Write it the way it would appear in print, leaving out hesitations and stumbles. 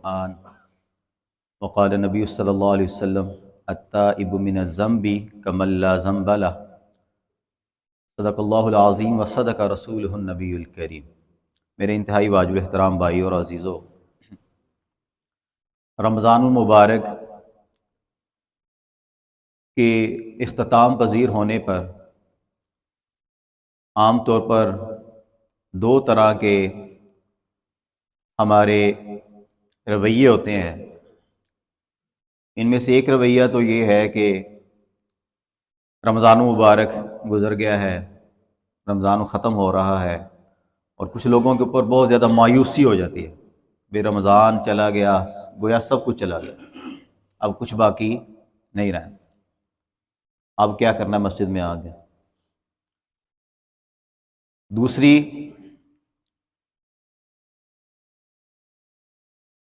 القرآن وقال نبی صلی اللہ علیہ وسلم التائب من الذنب کمن لا ذنب له صدق اللہ العظیم وصدق رسولہ النبی الکریم۔ میرے انتہائی واجب احترام بھائی اور عزیزو، رمضان المبارک کے اختتام پذیر ہونے پر عام طور پر دو طرح کے ہمارے رویے ہوتے ہیں۔ ان میں سے ایک رویہ تو یہ ہے کہ رمضان المبارک گزر گیا ہے، رمضان ختم ہو رہا ہے، اور کچھ لوگوں کے اوپر بہت زیادہ مایوسی ہو جاتی ہے، بے رمضان چلا گیا، گویا سب کچھ چلا گیا، اب کچھ باقی نہیں رہا، اب کیا کرنا مسجد میں آ گیا۔ دوسری